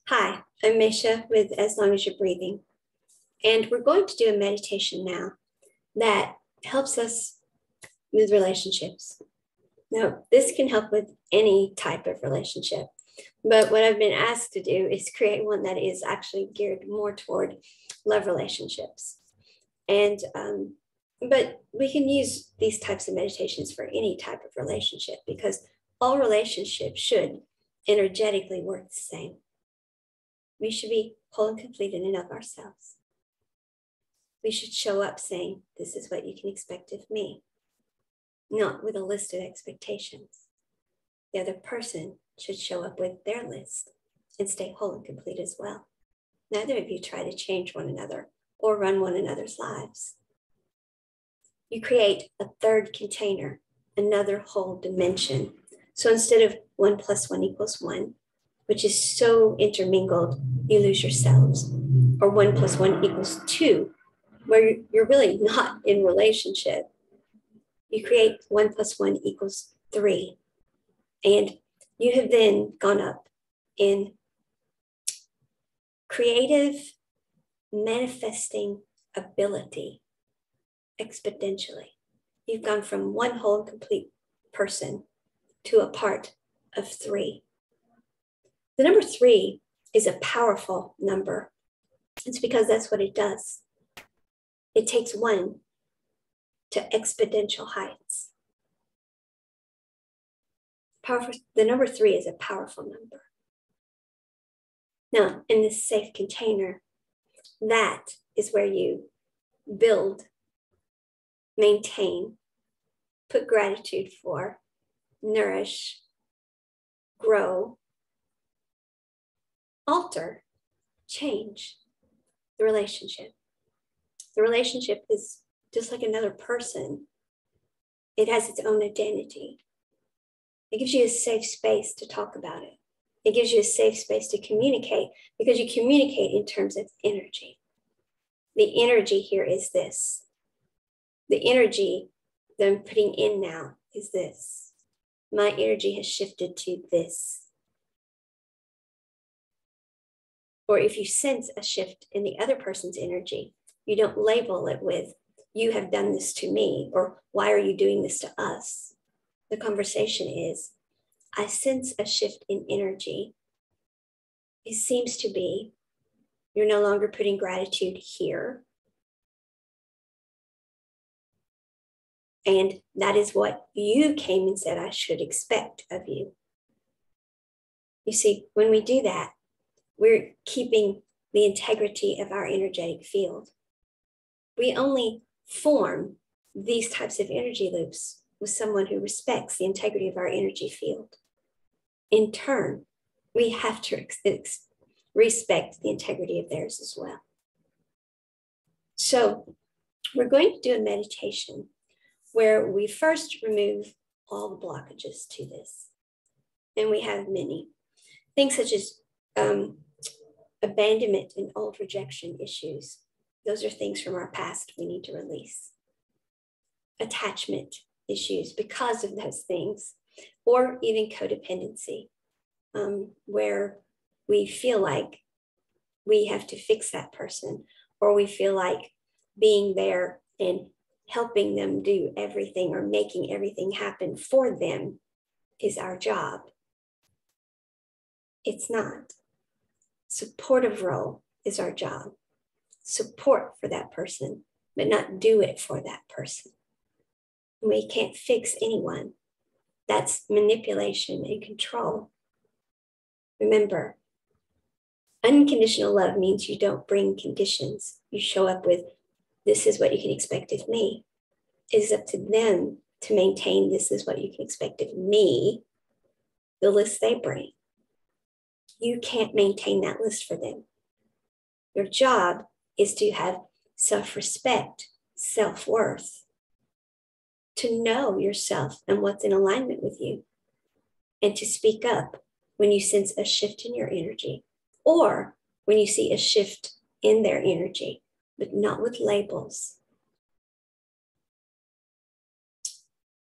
Hi, I'm Maysha with As Long as You're Breathing. And we're going to do a meditation now that helps us with relationships. Now, this can help with any type of relationship, but what I've been asked to do is create one that is actually geared more toward love relationships. But we can use these types of meditations for any type of relationship because all relationships should energetically work the same. We should be whole and complete in and of ourselves. We should show up saying, this is what you can expect of me, not with a list of expectations. The other person should show up with their list and stay whole and complete as well. Neither of you try to change one another or run one another's lives. You create a third container, another whole dimension. So instead of 1 + 1 = 1, which is so intermingled, you lose yourselves, or 1 + 1 = 2, where you're really not in relationship. You create 1 + 1 = 3. And you have then gone up in creative manifesting ability exponentially. You've gone from one whole and complete person to a part of 3. The number 3 is a powerful number. It's because that's what it does. It takes 1 to exponential heights. Powerful. The number 3 is a powerful number. Now, in this safe container, that is where you build, maintain, put gratitude for, nourish, grow, alter, change the relationship. The relationship is just like another person. It has its own identity. It gives you a safe space to talk about it. It gives you a safe space to communicate because you communicate in terms of energy. The energy here is this. The energy that I'm putting in now is this. My energy has shifted to this. Or if you sense a shift in the other person's energy, you don't label it with, you have done this to me, or why are you doing this to us? The conversation is, I sense a shift in energy. It seems to be, you're no longer putting gratitude here. And that is what you came and said I should expect of you. You see, when we do that, we're keeping the integrity of our energetic field. We only form these types of energy loops with someone who respects the integrity of our energy field. In turn, we have to respect the integrity of theirs as well. So we're going to do a meditation where we first remove all the blockages to this. And we have many things such as abandonment and old rejection issues. Those are things from our past we need to release. Attachment issues because of those things, or even codependency, where we feel like we have to fix that person, or we feel like being there and helping them do everything or making everything happen for them is our job. It's not. Supportive role is our job. Support for that person, but not do it for that person. We can't fix anyone. That's manipulation and control. Remember, unconditional love means you don't bring conditions. You show up with, this is what you can expect of me. It is up to them to maintain, this is what you can expect of me, the list they bring. You can't maintain that list for them. Your job is to have self-respect, self-worth, to know yourself and what's in alignment with you, and to speak up when you sense a shift in your energy, or when you see a shift in their energy, but not with labels.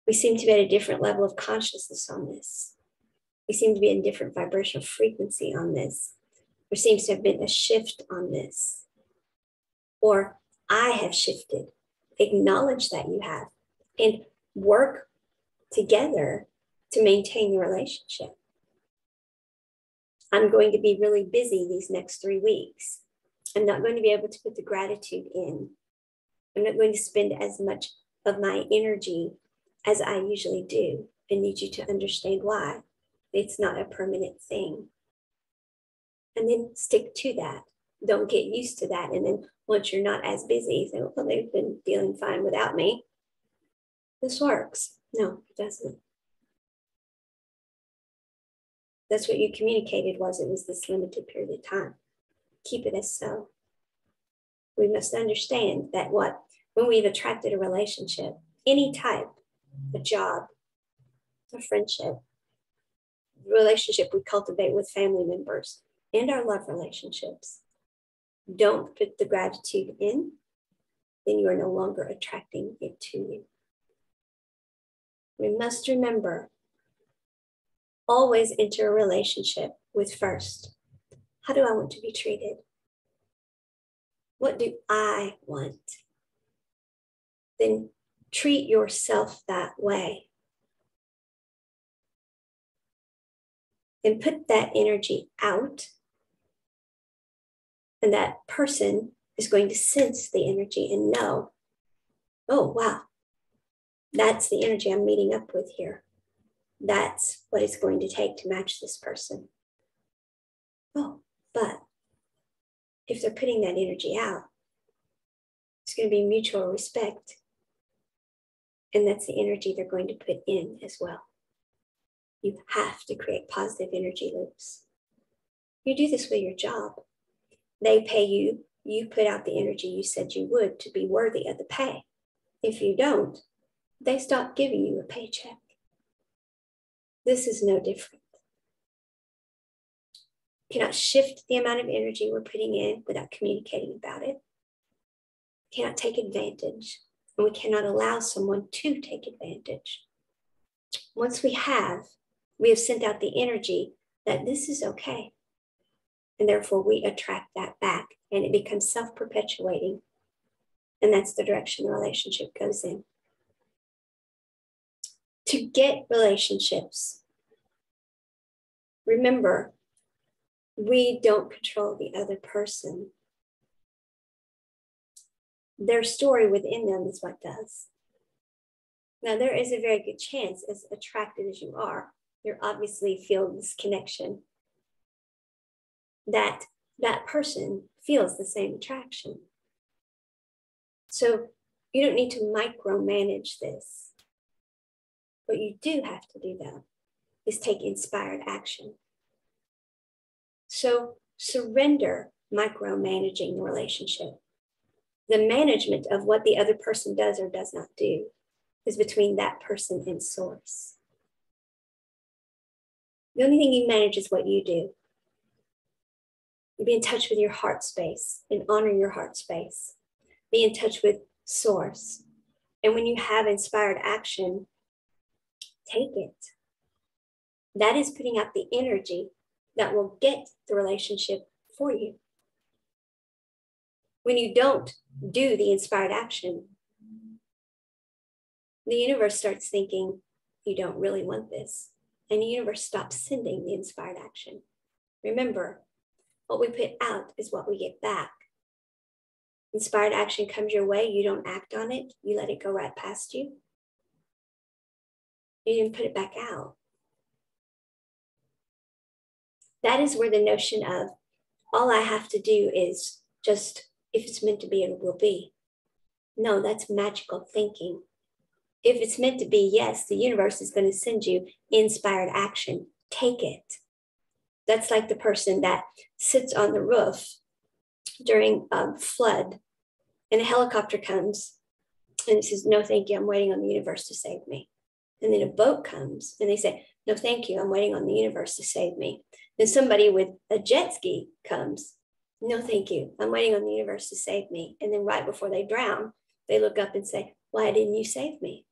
We seem to be at a different level of consciousness on this. We seem to be in different vibrational frequency on this. There seems to have been a shift on this. Or I have shifted. Acknowledge that you have and work together to maintain the relationship. I'm going to be really busy these next 3 weeks. I'm not going to be able to put the gratitude in. I'm not going to spend as much of my energy as I usually do. I need you to understand why. It's not a permanent thing. And then stick to that. Don't get used to that. And then once you're not as busy, say, well, they've been feeling fine without me. This works. No, it doesn't. That's what you communicated was it was this limited period of time. Keep it as so. We must understand that when we've attracted a relationship, any type, a job, a friendship, relationship we cultivate with family members, and our love relationships, don't put the gratitude in, then you are no longer attracting it to you. We must remember, always enter a relationship with first, how do I want to be treated? What do I want? Then treat yourself that way. And put that energy out. And that person is going to sense the energy and know, oh, wow, that's the energy I'm meeting up with here. That's what it's going to take to match this person. Oh, but if they're putting that energy out, it's going to be mutual respect. And that's the energy they're going to put in as well. You have to create positive energy loops. You do this with your job. They pay you, you put out the energy you said you would to be worthy of the pay. If you don't, they stop giving you a paycheck. This is no different. You cannot shift the amount of energy we're putting in without communicating about it. We cannot take advantage, and we cannot allow someone to take advantage. Once we have sent out the energy that this is okay. And therefore we attract that back and it becomes self-perpetuating. And that's the direction the relationship goes in. To get relationships, remember, we don't control the other person. Their story within them is what does. Now, there is a very good chance, as attracted as you are, you're obviously feel this connection, that person feels the same attraction. So you don't need to micromanage this. What you do have to do, though, is take inspired action. So surrender micromanaging the relationship. The management of what the other person does or does not do is between that person and source. The only thing you manage is what you do. Be in touch with your heart space and honor your heart space. Be in touch with source. And when you have inspired action, take it. That is putting out the energy that will get the relationship for you. When you don't do the inspired action, the universe starts thinking you don't really want this. And the universe stops sending the inspired action. Remember, what we put out is what we get back. Inspired action comes your way, you don't act on it, you let it go right past you. You didn't put it back out. That is where the notion of all I have to do is just, if it's meant to be, it will be. No, that's magical thinking. If it's meant to be, yes, the universe is going to send you inspired action. Take it. That's like the person that sits on the roof during a flood and a helicopter comes and it says, no, thank you, I'm waiting on the universe to save me. And then a boat comes and they say, no, thank you, I'm waiting on the universe to save me. Then somebody with a jet ski comes, no, thank you, I'm waiting on the universe to save me. And then right before they drown, they look up and say, why didn't you save me?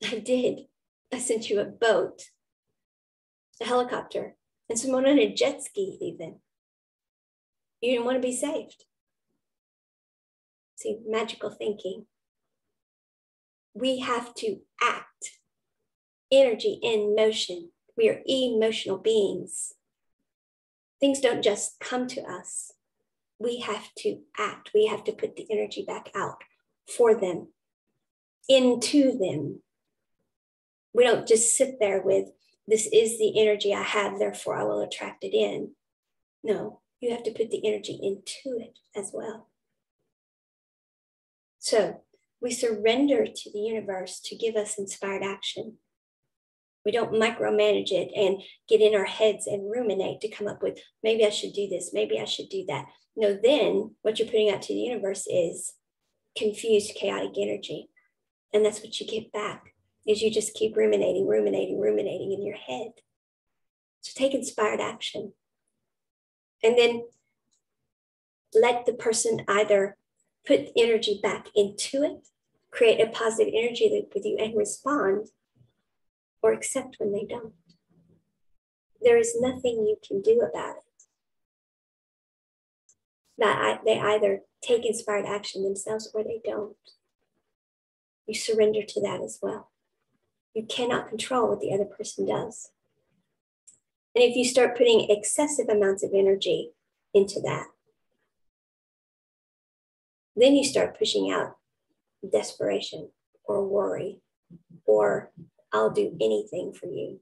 I did. I sent you a boat, a helicopter, and someone on a jet ski even. You didn't want to be saved. See, magical thinking. We have to act. Energy in motion. We are emotional beings. Things don't just come to us. We have to act. We have to put the energy back out for them, into them. We don't just sit there with, this is the energy I have, therefore I will attract it in. No, you have to put the energy into it as well. So we surrender to the universe to give us inspired action. We don't micromanage it and get in our heads and ruminate to come up with, maybe I should do this, maybe I should do that. No, then what you're putting out to the universe is confused, chaotic energy. And that's what you get back, is you just keep ruminating in your head. So take inspired action. And then let the person either put energy back into it, create a positive energy loop with you and respond, or accept when they don't. There is nothing you can do about it. They either take inspired action themselves or they don't. You surrender to that as well. You cannot control what the other person does. And if you start putting excessive amounts of energy into that, then you start pushing out desperation or worry or I'll do anything for you.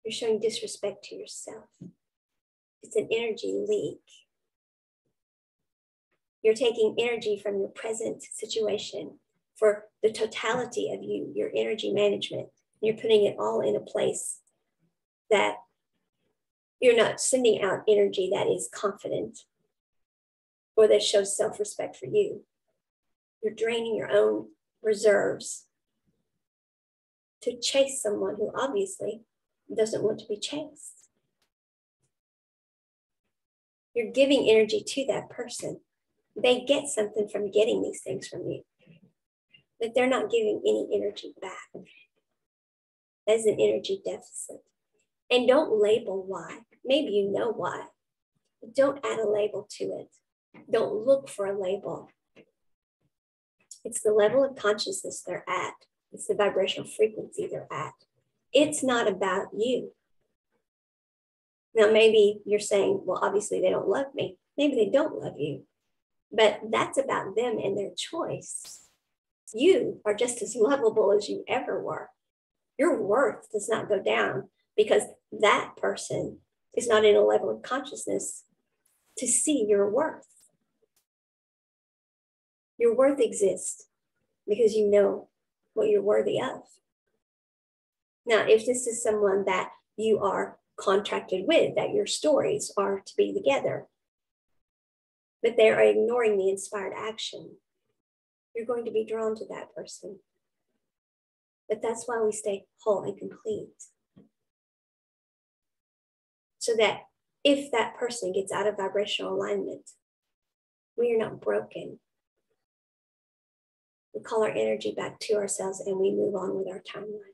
You're showing disrespect to yourself. It's an energy leak. You're taking energy from your present situation for the totality of you, your energy management. You're putting it all in a place that you're not sending out energy that is confident or that shows self-respect for you. You're draining your own reserves to chase someone who obviously doesn't want to be chased. You're giving energy to that person. They get something from getting these things from you, but they're not giving any energy back. That's an energy deficit. And don't label why. Maybe you know why, but don't add a label to it. Don't look for a label. It's the level of consciousness they're at. It's the vibrational frequency they're at. It's not about you. Now, maybe you're saying, well, obviously they don't love me. Maybe they don't love you, but that's about them and their choice. You are just as lovable as you ever were. Your worth does not go down because that person is not in a level of consciousness to see your worth. Your worth exists because you know what you're worthy of. Now, if this is someone that you are contracted with, that your stories are to be together, but they are ignoring the inspired action, you're going to be drawn to that person. But that's why we stay whole and complete. So that if that person gets out of vibrational alignment, we are not broken. We call our energy back to ourselves and we move on with our timeline.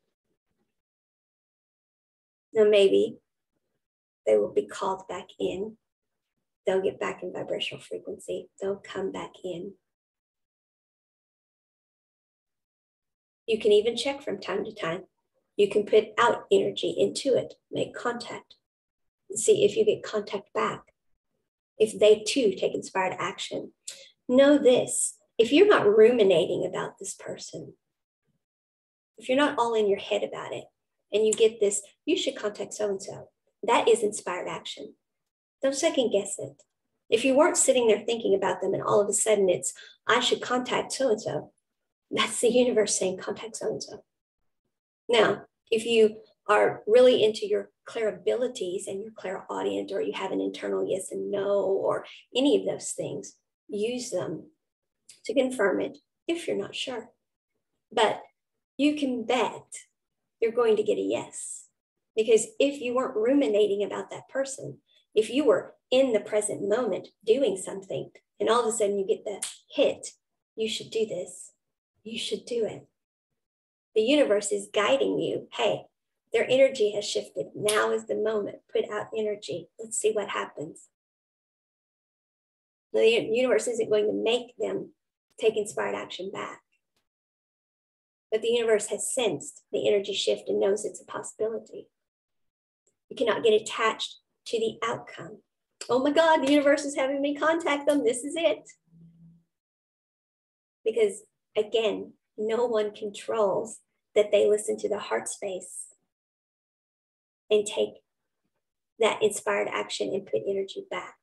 Now, maybe they will be called back in. They'll get back in vibrational frequency. They'll come back in. You can even check from time to time. You can put out energy into it, make contact, and see if you get contact back. If they too take inspired action. Know this, if you're not ruminating about this person, if you're not all in your head about it, and you get this, you should contact so-and-so. That is inspired action. Don't second guess it. If you weren't sitting there thinking about them and all of a sudden it's, I should contact so-and-so, that's the universe saying contact so-and-so. Now, if you are really into your clairabilities and your clairaudient, or you have an internal yes and no, or any of those things, use them to confirm it if you're not sure. But you can bet you're going to get a yes. Because if you weren't ruminating about that person, if you were in the present moment doing something, and all of a sudden you get the hit, you should do this, you should do it. The universe is guiding you. Hey, their energy has shifted. Now is the moment. Put out energy. Let's see what happens. The universe isn't going to make them take inspired action back. But the universe has sensed the energy shift and knows it's a possibility. You cannot get attached to the outcome. Oh my God, the universe is having me contact them. This is it. Because again, no one controls that they listen to the heart space and take that inspired action and put energy back.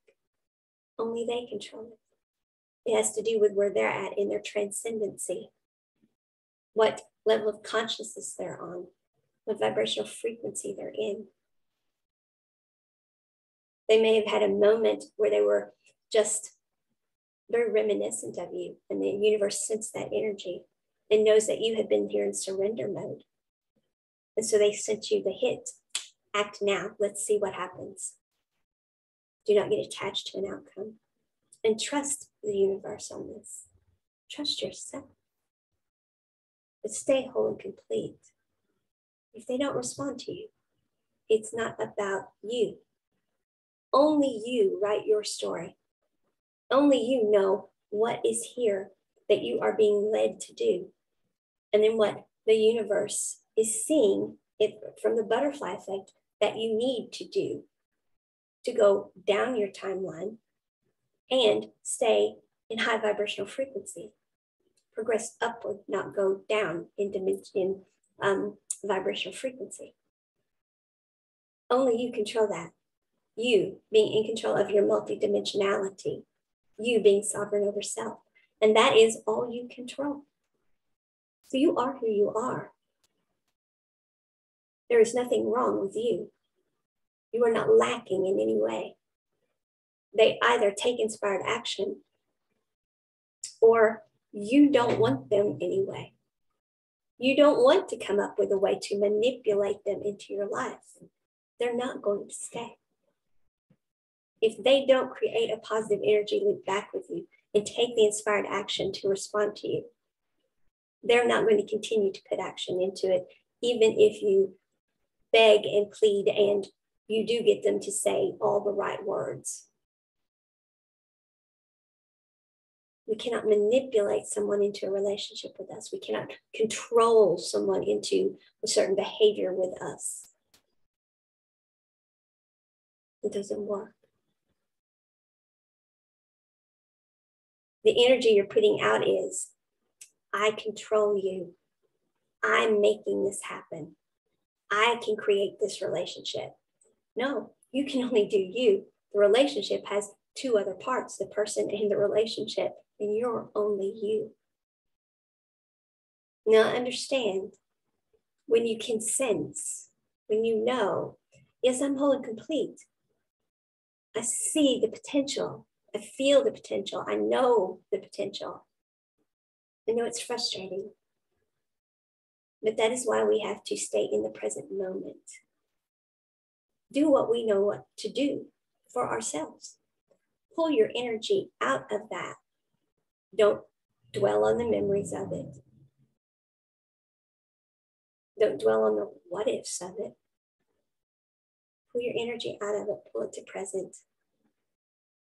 Only they control it. It has to do with where they're at in their transcendency, what level of consciousness they're on, what vibrational frequency they're in. They may have had a moment where they were just very reminiscent of you, and the universe sensed that energy and knows that you had been here in surrender mode. And so they sent you the hit. Act now. Let's see what happens. Do not get attached to an outcome. And trust the universe on this. Trust yourself. But stay whole and complete. If they don't respond to you, it's not about you. Only you write your story. Only you know what is here that you are being led to do. And then what the universe is seeing it from the butterfly effect that you need to do to go down your timeline and stay in high vibrational frequency. Progress upward, not go down in vibrational frequency. Only you control that. You being in control of your multidimensionality. You being sovereign over self. And that is all you control. So you are who you are. There is nothing wrong with you. You are not lacking in any way. They either take inspired action or you don't want them anyway. You don't want to come up with a way to manipulate them into your life. They're not going to stay. If they don't create a positive energy loop back with you and take the inspired action to respond to you, they're not going to continue to put action into it, even if you beg and plead and you do get them to say all the right words. We cannot manipulate someone into a relationship with us. We cannot control someone into a certain behavior with us. It doesn't work. The energy you're putting out is, I control you. I'm making this happen. I can create this relationship. No, you can only do you. The relationship has two other parts, the person and the relationship, and you're only you. Now understand, when you can sense, when you know, yes, I'm whole and complete. I see the potential. I feel the potential. I know the potential. I know it's frustrating. But that is why we have to stay in the present moment. Do what we know what to do for ourselves. Pull your energy out of that. Don't dwell on the memories of it. Don't dwell on the what ifs of it. Pull your energy out of it. Pull it to present.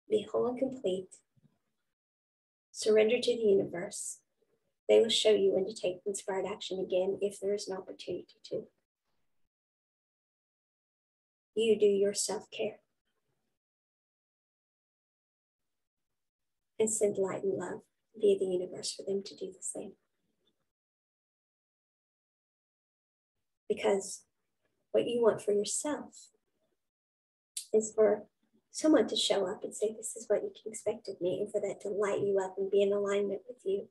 Be whole and complete. Surrender to the universe. They will show you when to take inspired action again if there is an opportunity to. You do your self-care. And send light and love via the universe for them to do the same. Because what you want for yourself is for someone to show up and say, this is what you can expect of me, and for that to light you up and be in alignment with you.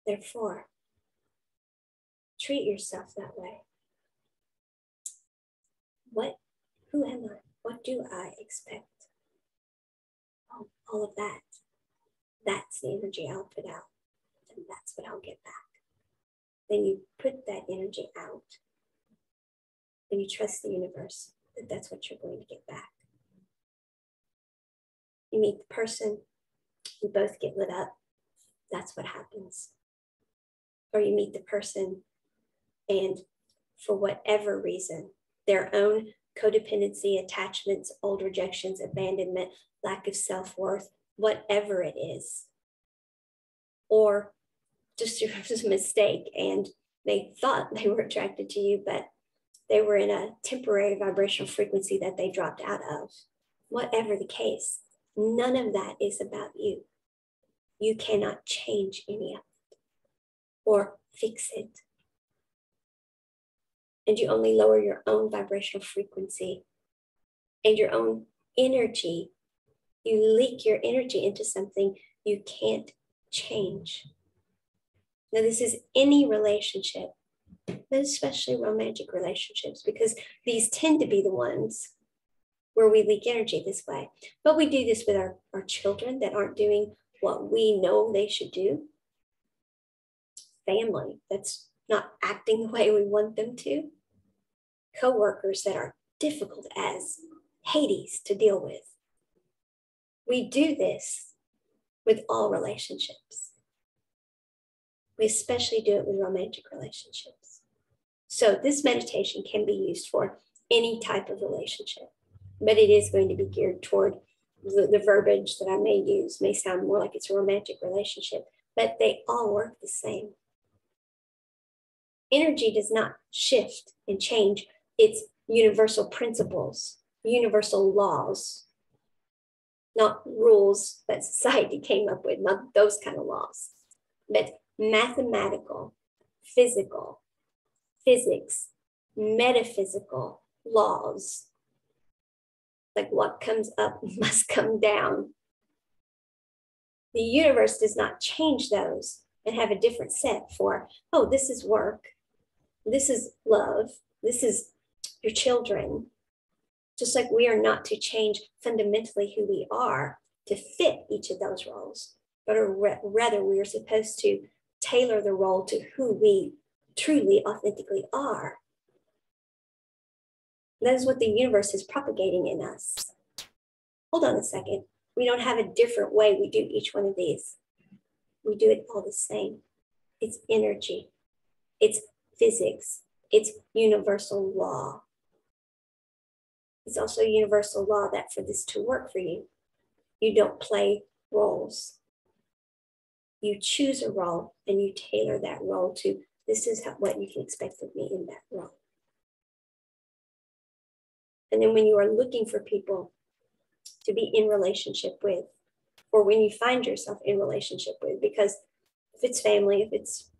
Therefore, treat yourself that way. Who am I? What do I expect? Oh, all of that. That's the energy I'll put out. And that's what I'll get back. Then you put that energy out. And you trust the universe that that's what you're going to get back. You meet the person, you both get lit up. That's what happens. Or you meet the person and for whatever reason, their own codependency, attachments, old rejections, abandonment, lack of self-worth, whatever it is. Or just it was a mistake and they thought they were attracted to you, but they were in a temporary vibrational frequency that they dropped out of. Whatever the case, none of that is about you. You cannot change any of it or fix it. And you only lower your own vibrational frequency and your own energy. You leak your energy into something you can't change. Now, this is any relationship, but especially romantic relationships, because these tend to be the ones where we leak energy this way. But we do this with our children that aren't doing what we know they should do. Family that's not acting the way we want them to. Co-workers that are difficult as Hades to deal with. We do this with all relationships. We especially do it with romantic relationships. So this meditation can be used for any type of relationship, but it is going to be geared toward the verbiage that I may use may sound more like it's a romantic relationship, but they all work the same. Energy does not shift and change. It's universal principles, universal laws, not rules that society came up with, not those kind of laws, but mathematical, physical, physics, metaphysical laws. Like what comes up must come down. The universe does not change those and have a different set for, oh, this is work, this is love, this is your children. Just like we are not to change fundamentally who we are to fit each of those roles, but rather we are supposed to tailor the role to who we truly, authentically are. That is what the universe is propagating in us. Hold on a second. We don't have a different way we do each one of these. We do it all the same. It's energy. It's physics. It's universal law. It's also universal law that for this to work for you, you don't play roles. You choose a role and you tailor that role to, this is what you can expect of me in that role. And then when you are looking for people to be in relationship with, or when you find yourself in relationship with, because if it's family, if it's,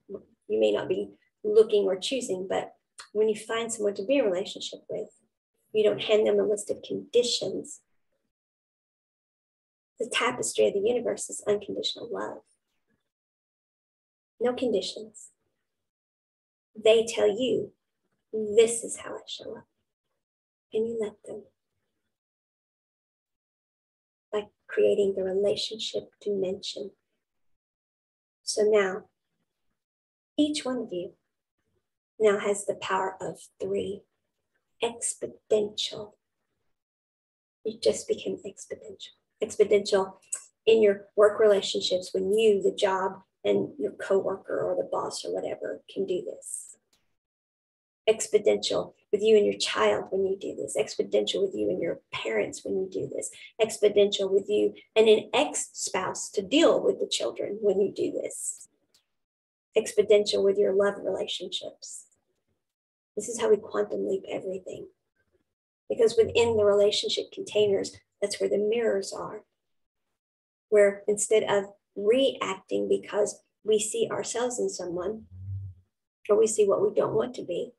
you may not be looking or choosing, but when you find someone to be in relationship with, you don't hand them a list of conditions. The tapestry of the universe is unconditional love. No conditions. They tell you, this is how I show up. And you let them. By creating the relationship dimension. So now, each one of you now has the power of 3. Exponential. You just became exponential. Exponential in your work relationships when you, the job, and your coworker or the boss or whatever can do this. Exponential with you and your child when you do this. Exponential with you and your parents when you do this. Exponential with you and an ex-spouse to deal with the children when you do this. Exponential with your love relationships. This is how we quantum leap everything. Because within the relationship containers, that's where the mirrors are. Where instead of reacting because we see ourselves in someone, or we see what we don't want to be,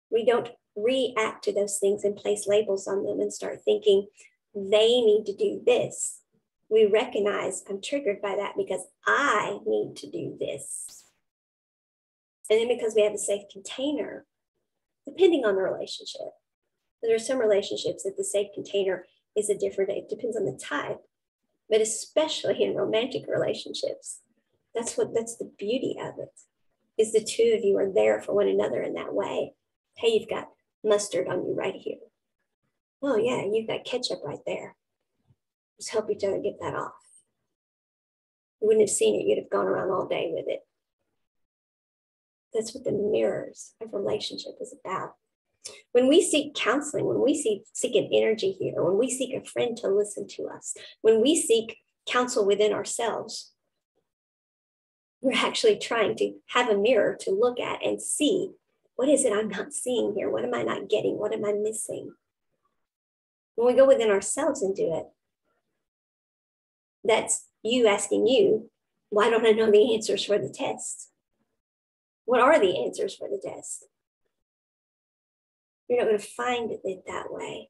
we don't react to those things and place labels on them and start thinking they need to do this. We recognize I'm triggered by that because I need to do this. And then because we have a safe container, depending on the relationship. There are some relationships that the safe container is a different, it depends on the type, but especially in romantic relationships, that's the beauty of it, is the two of you are there for one another in that way. Hey, you've got mustard on you right here. Oh yeah, you've got ketchup right there. Just help each other get that off. You wouldn't have seen it, you'd have gone around all day with it. That's what the mirrors of relationship is about. When we seek counseling, when we seek an energy healer, when we seek a friend to listen to us, when we seek counsel within ourselves, we're actually trying to have a mirror to look at and see, what is it I'm not seeing here? What am I not getting? What am I missing? When we go within ourselves and do it, that's you asking you, why don't I know the answers for the test? What are the answers for the test? You're not going to find it that way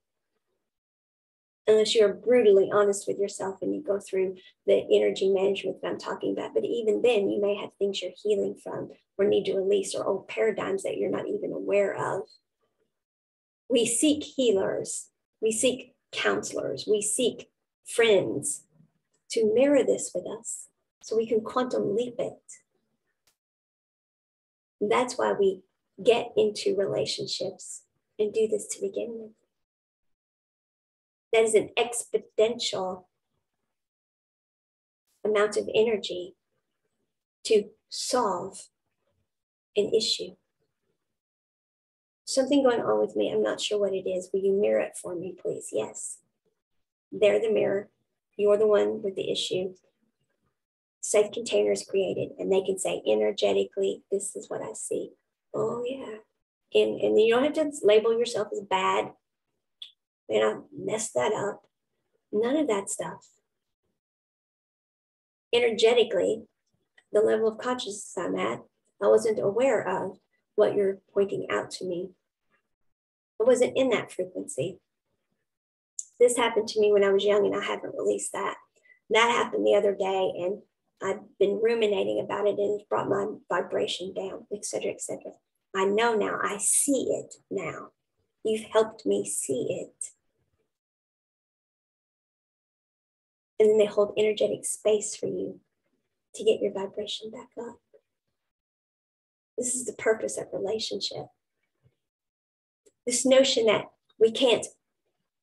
unless you're brutally honest with yourself and you go through the energy management that I'm talking about. But even then, you may have things you're healing from or need to release, or old paradigms that you're not even aware of. We seek healers, we seek counselors, we seek friends to mirror this with us so we can quantum leap it. That's why we get into relationships and do this to begin with. That is an exponential amount of energy to solve an issue. Something going on with me, I'm not sure what it is. Will you mirror it for me, please? Yes. They're the mirror. You're the one with the issue. Safe container is created, and they can say energetically, this is what I see. Oh, yeah. And you don't have to label yourself as bad. Man, I messed that up. None of that stuff. Energetically, the level of consciousness I'm at, I wasn't aware of what you're pointing out to me. I wasn't in that frequency. This happened to me when I was young, and I haven't released that. That happened the other day, and I've been ruminating about it, and it's brought my vibration down, et cetera, et cetera. I know now. I see it now. You've helped me see it. And then they hold energetic space for you to get your vibration back up. This is the purpose of relationship. This notion that we can't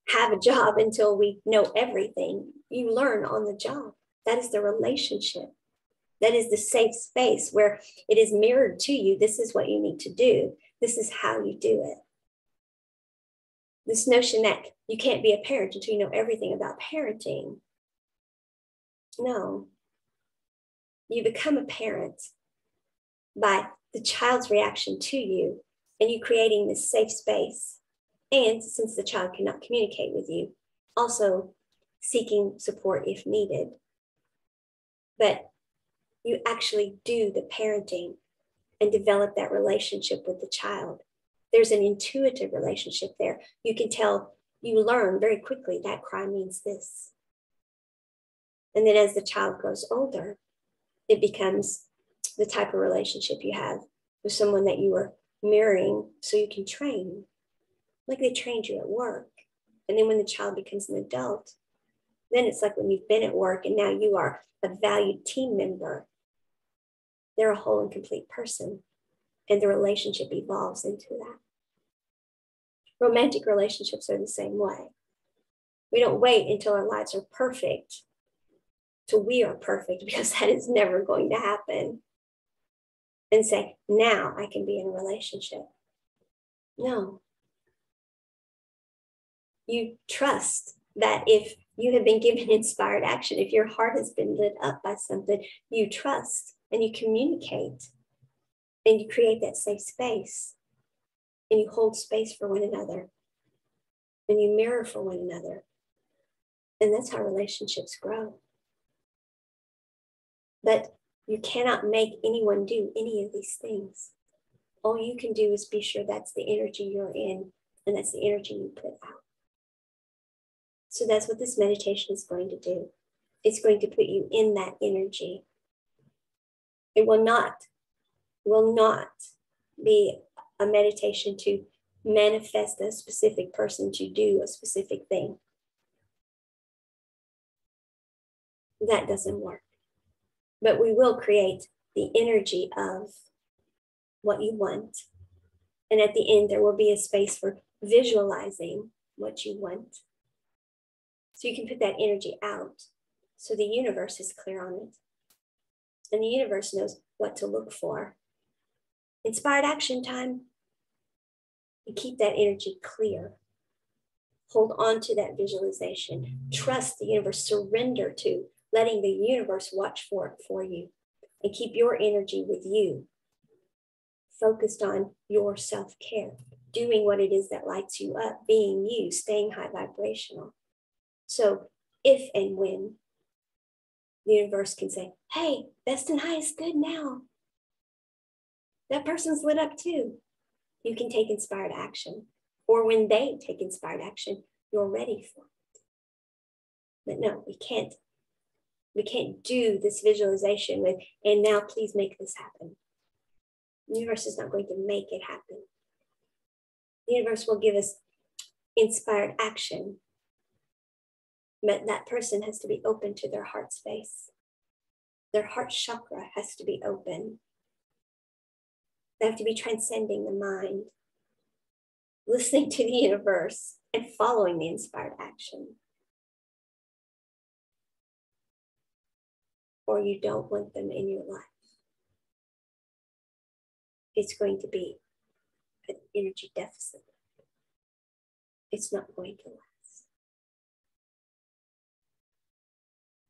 have a job until we know everything, you learn on the job. That is the relationship. That is the safe space where it is mirrored to you. This is what you need to do. This is how you do it. This notion that you can't be a parent until you know everything about parenting. No. You become a parent by the child's reaction to you and you creating this safe space. And since the child cannot communicate with you, also seeking support if needed. But you actually do the parenting and develop that relationship with the child. There's an intuitive relationship there. You can tell, you learn very quickly that cry means this. And then as the child grows older, it becomes the type of relationship you have with someone that you are mirroring so you can train. Like they trained you at work. And then when the child becomes an adult, then it's like when you've been at work and now you are a valued team member. They're a whole and complete person. And the relationship evolves into that. Romantic relationships are the same way. We don't wait until our lives are perfect till we are perfect, because that is never going to happen. And say, now I can be in a relationship. No. You trust that if you have been given inspired action, if your heart has been lit up by something, you trust and you communicate and you create that safe space and you hold space for one another and you mirror for one another. And that's how relationships grow. But you cannot make anyone do any of these things. All you can do is be sure that's the energy you're in and that's the energy you put out. So that's what this meditation is going to do. It's going to put you in that energy. It will not be a meditation to manifest a specific person to do a specific thing. That doesn't work. But we will create the energy of what you want. And at the end, there will be a space for visualizing what you want. So you can put that energy out so the universe is clear on it. And the universe knows what to look for. Inspired action time. And keep that energy clear. Hold on to that visualization. Trust the universe. Surrender to letting the universe watch for it for you. And keep your energy with you. Focused on your self-care. Doing what it is that lights you up. Being you. Staying high vibrational. So if and when the universe can say, hey, best and highest good now. That person's lit up too. You can take inspired action. Or when they take inspired action, you're ready for it. But no, we can't do this visualization with, and now please make this happen. The universe is not going to make it happen. The universe will give us inspired action. But that person has to be open to their heart space. Their heart chakra has to be open. They have to be transcending the mind, listening to the universe, and following the inspired action. Or you don't want them in your life. It's going to be an energy deficit. It's not going to last.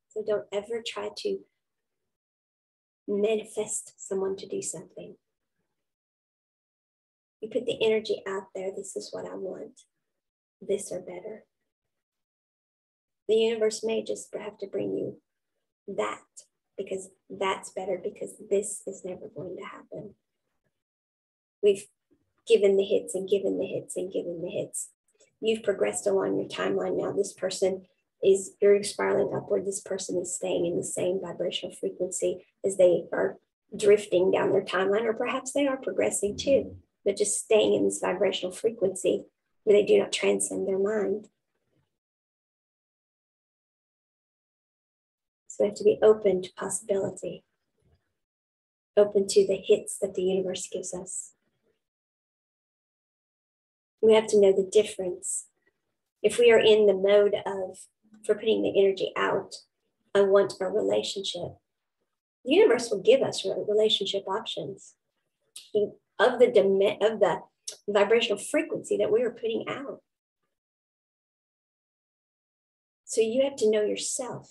So don't ever try to manifest someone to do something. You put the energy out there, this is what I want, this or better. The universe may just have to bring you that, because that's better, because this is never going to happen. We've given the hits and given the hits and given the hits. You've progressed along your timeline now. This person is, you're spiraling upward. This person is staying in the same vibrational frequency as they are drifting down their timeline, or perhaps they are progressing too, but just staying in this vibrational frequency where they do not transcend their mind. So we have to be open to possibility, open to the hits that the universe gives us. We have to know the difference. If we are in the mode of, for putting the energy out, I want a relationship, the universe will give us relationship options of the vibrational frequency that we are putting out. So you have to know yourself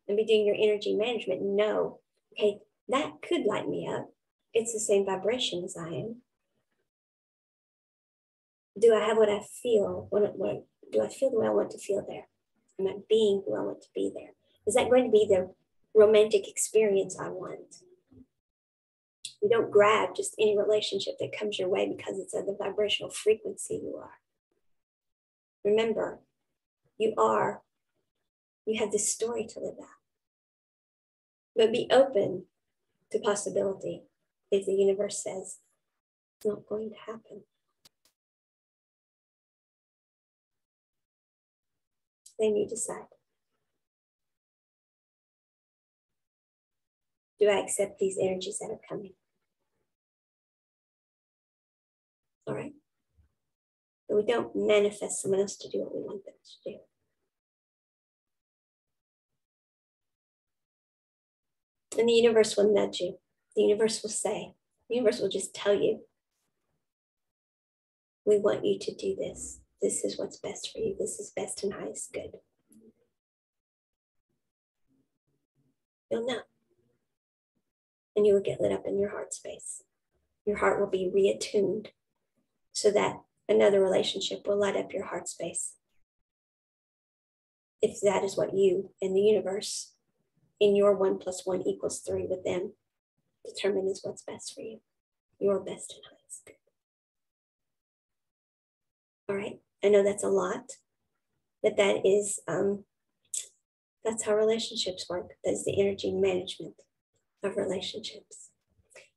and be doing your energy management. Know, okay, that could light me up. It's the same vibration as I am. Do I have what I feel? What do I feel the way I want to feel there? Am I being who I want to be there? Is that going to be the romantic experience I want? You don't grab just any relationship that comes your way because it's of the vibrational frequency you are. Remember, you have this story to live out. But be open to possibility if the universe says it's not going to happen. Then you decide. Do I accept these energies that are coming? All right. But we don't manifest someone else to do what we want them to do. And the universe will nudge you. The universe will say, the universe will just tell you, we want you to do this. This is what's best for you. This is best and highest good. You'll know. And you will get lit up in your heart space. Your heart will be reattuned so that another relationship will light up your heart space. If that is what you and the universe in your 1 + 1 = 3 with them determine is what's best for you. Your best and highest good. All right. I know that's a lot, but that is, that's how relationships work. That's the energy management of relationships.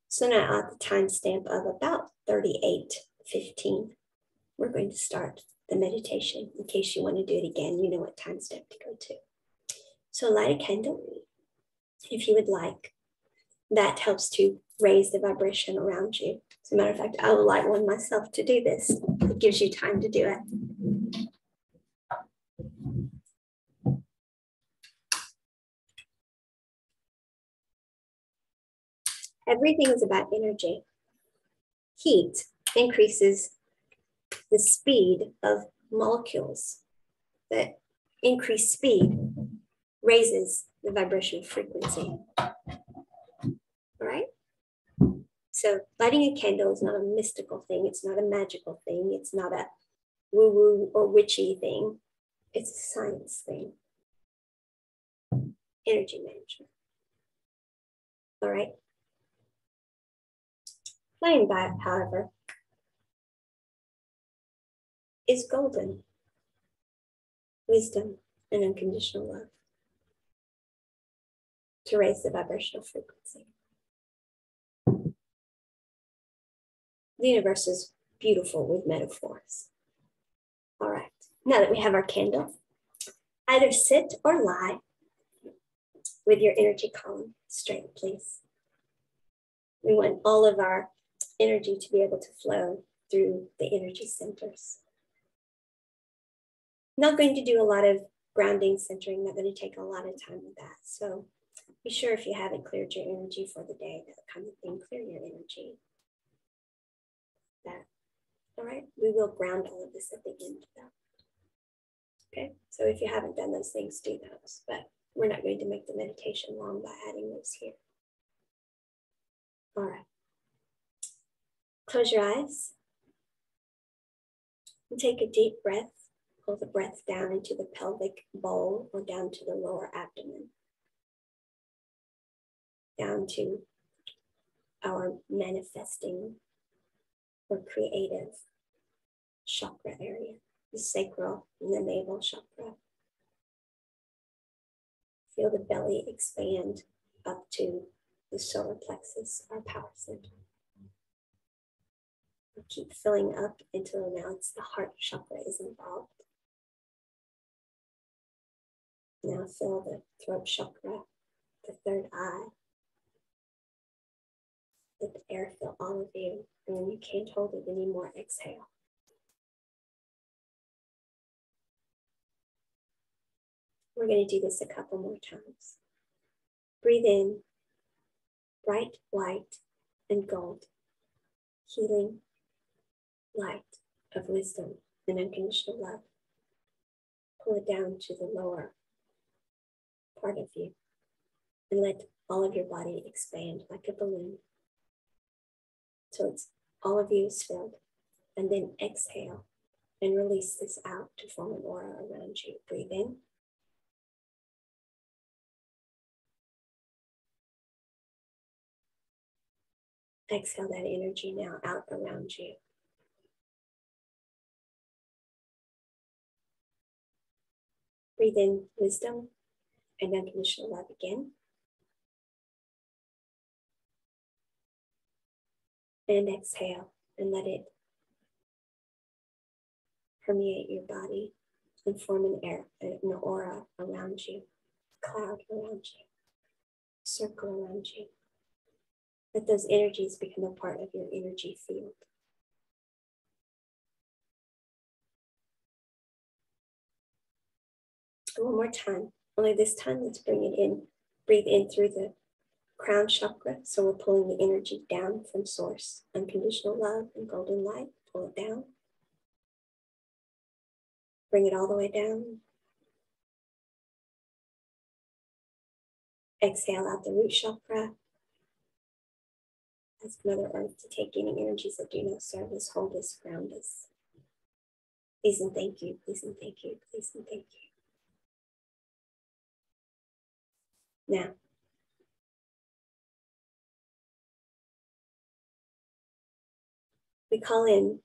So now at the timestamp of about 38:15, we're going to start the meditation. In case you want to do it again, you know what timestamp to go to. So light a candle if you would like. That helps to raise the vibration around you. As a matter of fact, I will light one myself to do this. It gives you time to do it. Everything is about energy. Heat increases the speed of molecules. That increased speed raises the vibrational frequency. All right? So lighting a candle is not a mystical thing. It's not a magical thing. It's not a woo-woo or witchy thing. It's a science thing. Energy management. All right? Flame, however, is golden. Wisdom and unconditional love to raise the vibrational frequency. The universe is beautiful with metaphors. All right, now that we have our candle, either sit or lie with your energy column straight, please. We want all of our energy to be able to flow through the energy centers. Not going to do a lot of grounding, centering, not going to take a lot of time with that. So be sure if you haven't cleared your energy for the day, that kind of thing, clear your energy. That, all right? We will ground all of this at the end though. Okay, so if you haven't done those things, do those, but we're not going to make the meditation long by adding those here. All right. Close your eyes and take a deep breath. Pull the breath down into the pelvic bowl or down to the lower abdomen. Down to our manifesting or creative chakra area, the sacral and the navel chakra. Feel the belly expand up to the solar plexus, our power center. We'll keep filling up until now it's the heart chakra is involved. Now feel the throat chakra, the third eye. Let the air fill all of you. And when you can't hold it anymore, exhale. We're going to do this a couple more times. Breathe in, bright white and gold, healing light of wisdom and unconditional love. Pull it down to the lower part of you and let all of your body expand like a balloon. So it's all of you is filled, and then exhale and release this out to form an aura around you. Breathe in. Exhale that energy now out around you. Breathe in wisdom and unconditional love again. And exhale and let it permeate your body and form an aura around you, cloud around you, circle around you. Let those energies become a part of your energy field. And one more time, only this time, let's bring it in. Breathe in through the crown chakra. So we're pulling the energy down from source. Unconditional love and golden light. Pull it down. Bring it all the way down. Exhale out the root chakra. Ask Mother Earth to take any energies that do not serve us, hold us, ground us. Please and thank you, please and thank you, please and thank you. Now, we call in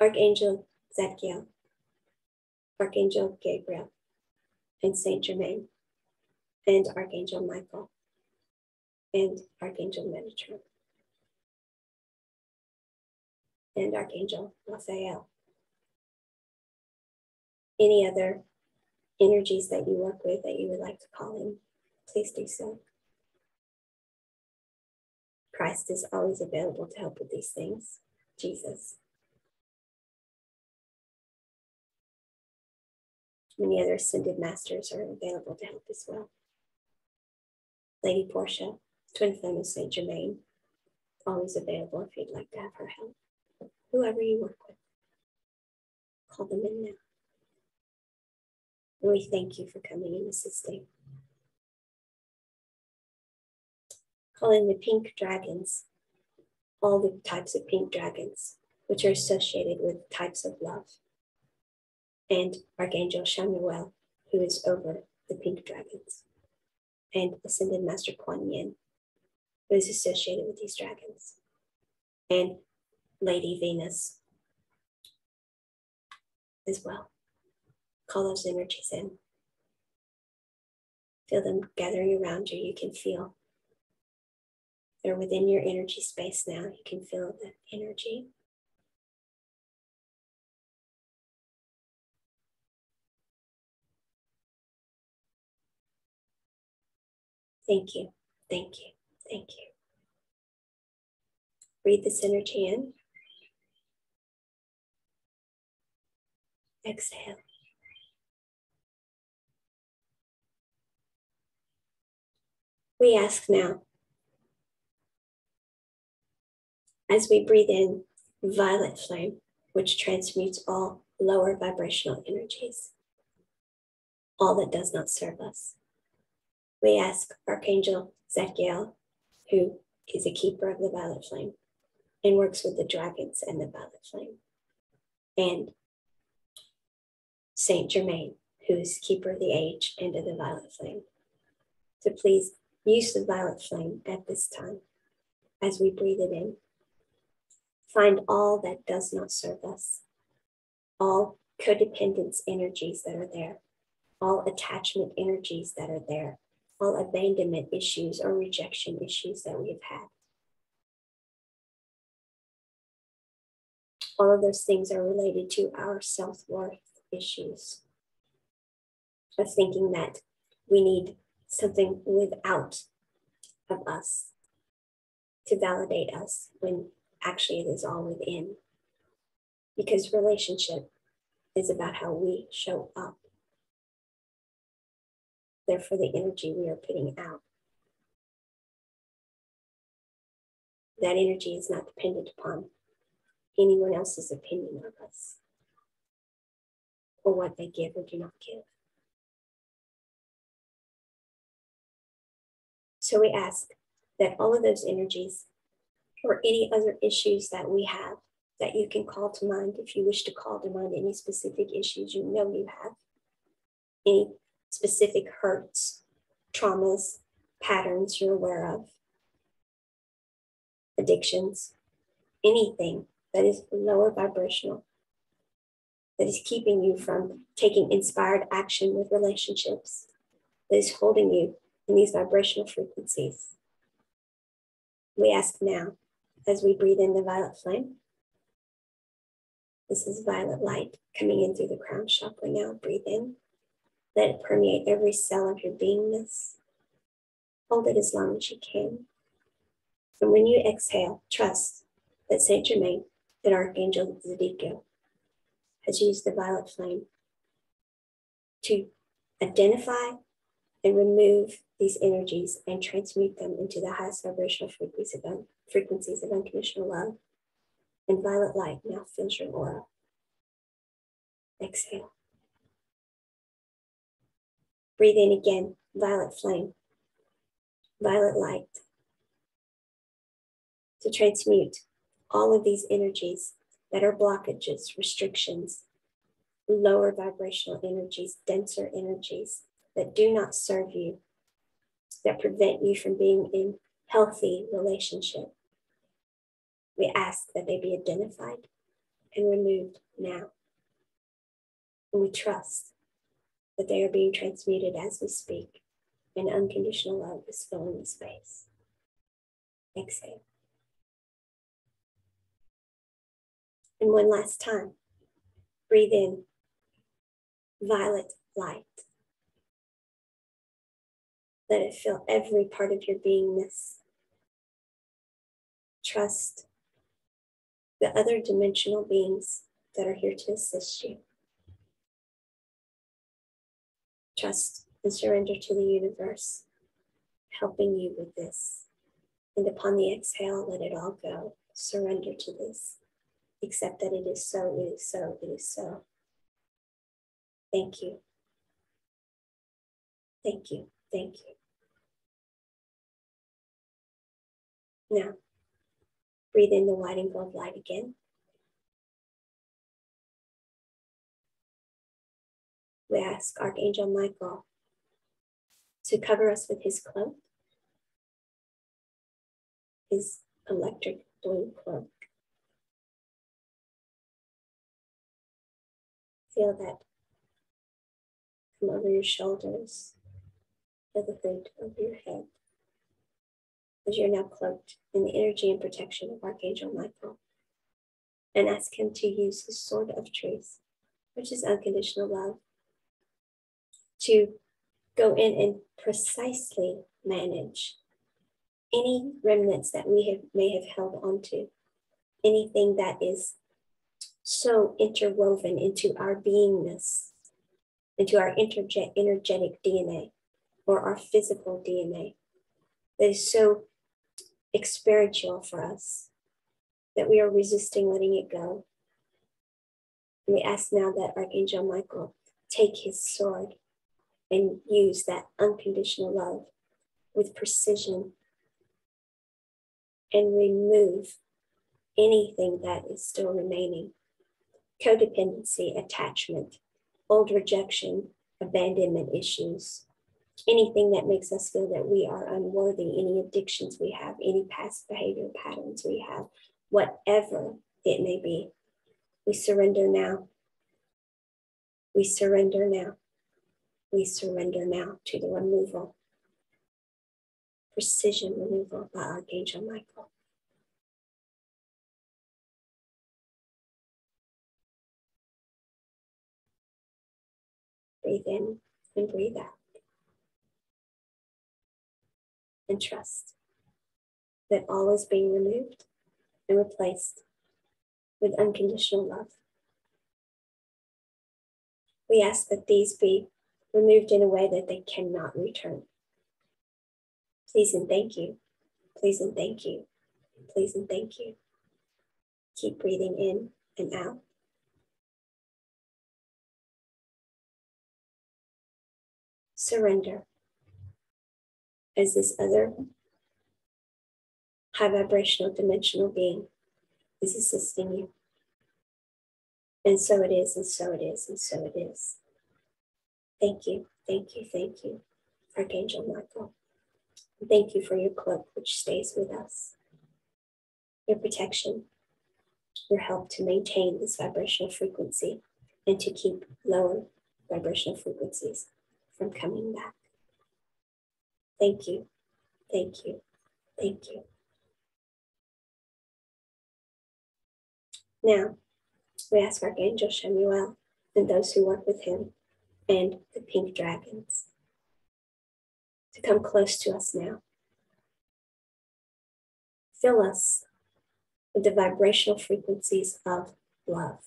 Archangel Zadkiel, Archangel Gabriel, and Saint Germain, and Archangel Michael, and Archangel Metatron, and Archangel Raphael. Any other energies that you work with that you would like to call in, please do so. Christ is always available to help with these things. Jesus. Many other ascended masters are available to help as well. Lady Portia, twin flame of Saint Germain, always available if you'd like to have her help. Whoever you work with. Call them in now. And we thank you for coming and assisting. Call in the pink dragons, all the types of pink dragons, which are associated with types of love. And Archangel Chamuel, who is over the pink dragons. And Ascended Master Kuan Yin, who is associated with these dragons. And Lady Venus as well. Call those energies in. Feel them gathering around you. You can feel they're within your energy space now. You can feel the energy. Thank you, thank you, thank you. Breathe this energy in. Exhale. We ask now, as we breathe in violet flame, which transmutes all lower vibrational energies, all that does not serve us. We ask Archangel Zadkiel, who is a keeper of the violet flame and works with the dragons and the violet flame, and Saint Germain, who is keeper of the age and of the violet flame, to please use the violet flame at this time as we breathe it in. Find all that does not serve us, all codependence energies that are there, all attachment energies that are there, all abandonment issues or rejection issues that we have had. All of those things are related to our self-worth issues of thinking that we need something without of us to validate us when actually it is all within. Because relationship is about how we show up. Therefore, the energy we are putting out. That energy is not dependent upon anyone else's opinion of us or what they give or do not give. So we ask that all of those energies or any other issues that we have that you can call to mind, if you wish to call to mind any specific issues you know you have, any specific hurts, traumas, patterns you're aware of, addictions, anything that is lower vibrational, that is keeping you from taking inspired action with relationships, that is holding you in these vibrational frequencies. We ask now, as we breathe in the violet flame, this is violet light coming in through the crown chakra now. Breathe in. Let it permeate every cell of your beingness. Hold it as long as you can. And when you exhale, trust that Saint Germain and Archangel Zadkiel has used the violet flame to identify and remove these energies and transmute them into the highest vibrational frequencies of unconditional love. And violet light now fills your aura. Exhale. Breathe in again, violet flame, violet light, to transmute all of these energies that are blockages, restrictions, lower vibrational energies, denser energies that do not serve you, that prevent you from being in healthy relationship. We ask that they be identified and removed now. And we trust that they are being transmuted as we speak, and unconditional love is filling the space. Exhale. And one last time, breathe in violet light. Let it fill every part of your beingness. Trust the other dimensional beings that are here to assist you. Trust and surrender to the universe, helping you with this. And upon the exhale, let it all go. Surrender to this. Accept that it is so, it is so, it is so. Thank you. Thank you. Thank you. Now, breathe in the white and gold light again. We ask Archangel Michael to cover us with his cloak, his electric blue cloak. Feel that come over your shoulders, feel the hood over your head, as you're now cloaked in the energy and protection of Archangel Michael. And ask him to use his sword of truth, which is unconditional love, to go in and precisely manage any remnants that we may have held onto, anything that is so interwoven into our beingness, into our energetic DNA or our physical DNA, that is so experiential for us that we are resisting letting it go. And we ask now that Archangel Michael take his sword and use that unconditional love with precision and remove anything that is still remaining. Codependency, attachment, old rejection, abandonment issues, anything that makes us feel that we are unworthy, any addictions we have, any past behavior patterns we have, whatever it may be, we surrender now. We surrender now. We surrender now to the removal, precision removal by Archangel Michael. Breathe in and breathe out. And trust that all is being removed and replaced with unconditional love. We ask that these be removed in a way that they cannot return. Please and thank you. Please and thank you. Please and thank you. Keep breathing in and out. Surrender as this other high vibrational dimensional being is assisting you. And so it is, and so it is, and so it is. Thank you, thank you, thank you, Archangel Michael. Thank you for your cloak, which stays with us, your protection, your help to maintain this vibrational frequency and to keep lower vibrational frequencies from coming back. Thank you, thank you, thank you. Now, we ask Archangel Shemuel and those who work with him and the pink dragons to come close to us now. Fill us with the vibrational frequencies of love.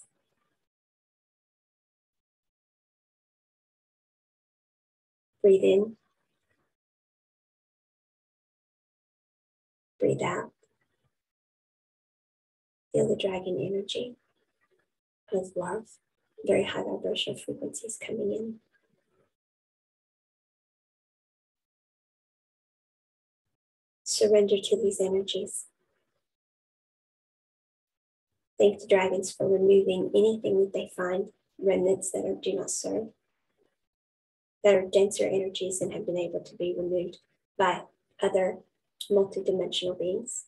Breathe in. Breathe out. Feel the dragon energy of love, very high vibrational frequencies coming in. Surrender to these energies. Thank the dragons for removing anything that they find, remnants that do not serve, that are denser energies and have been able to be removed by other multidimensional beings.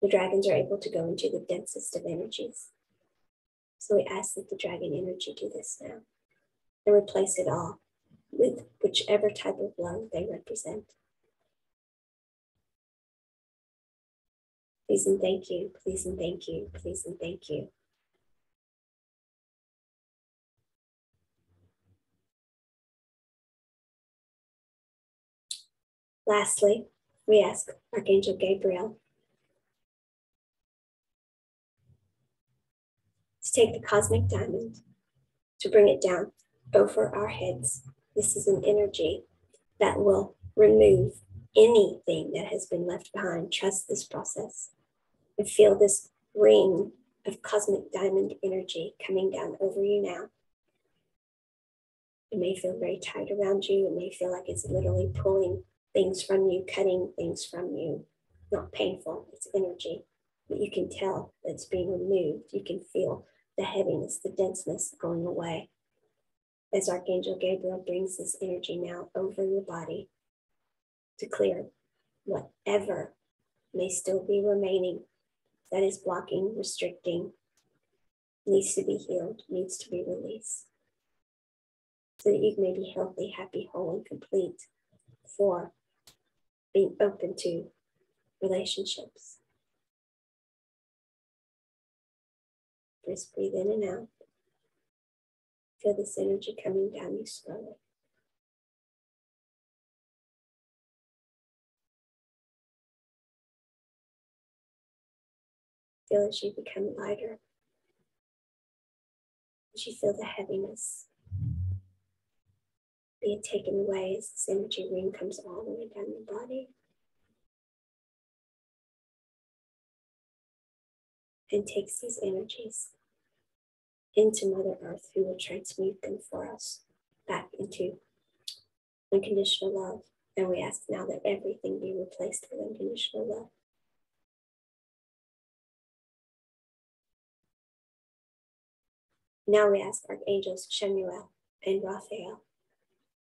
The dragons are able to go into the densest of energies. So we ask that the dragon energy do this now and replace it all with whichever type of love they represent. Please and thank you, please and thank you, please and thank you. Lastly, we ask Archangel Gabriel to take the cosmic diamond, to bring it down over our heads. This is an energy that will remove anything that has been left behind. Trust this process and feel this ring of cosmic diamond energy coming down over you now. It may feel very tight around you. It may feel like it's literally pulling things from you, cutting things from you. Not painful, it's energy. But you can tell that it's being removed. You can feel the heaviness, the denseness going away. As Archangel Gabriel brings this energy now over your body to clear whatever may still be remaining that is blocking, restricting, needs to be healed, needs to be released, so that you may be healthy, happy, whole, and complete for being open to relationships. Just breathe in and out. Feel this energy coming down you slowly. Feel as you become lighter, as you feel the heaviness being taken away as this energy ring comes all the way down your body. And takes these energies into Mother Earth, who will transmute them for us back into unconditional love. And we ask now that everything be replaced with unconditional love. Now we ask Archangels Shemuel and Raphael,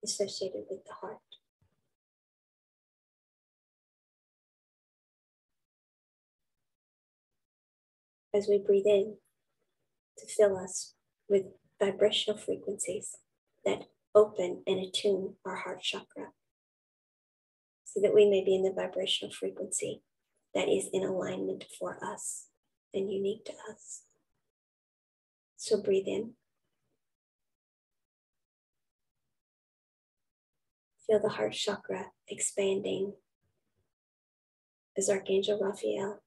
associated with the heart, as we breathe in, to fill us with vibrational frequencies that open and attune our heart chakra, so that we may be in the vibrational frequency that is in alignment for us and unique to us. So breathe in. Feel the heart chakra expanding as Archangel Raphael,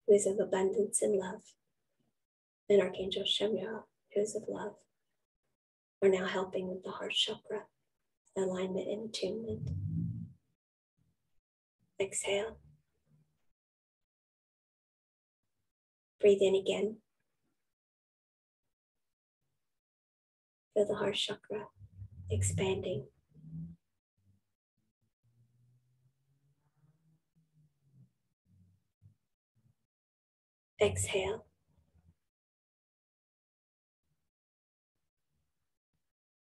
who is of abundance and love, and Archangel Shemuel, who is of love, are now helping with the heart chakra, alignment and attunement. Exhale. Breathe in again. Feel the heart chakra expanding. Exhale.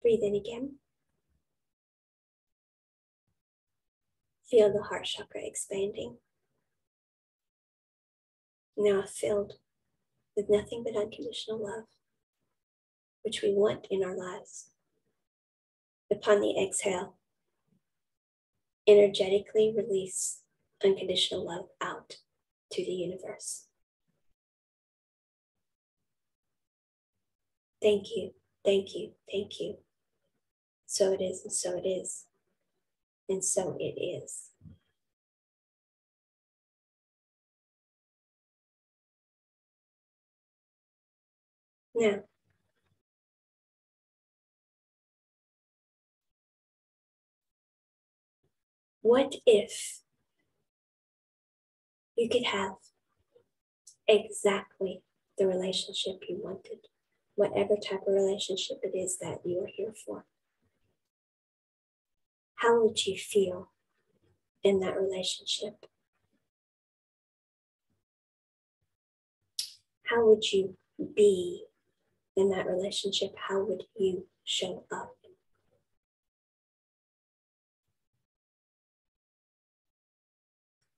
Breathe in again. Feel the heart chakra expanding. Now filled with nothing but unconditional love, which we want in our lives. Upon the exhale, energetically release unconditional love out to the universe. Thank you, thank you, thank you. So it is, and so it is, and so it is. Now, what if you could have exactly the relationship you wanted, whatever type of relationship it is that you are here for? How would you feel in that relationship? How would you be in that relationship? How would you show up?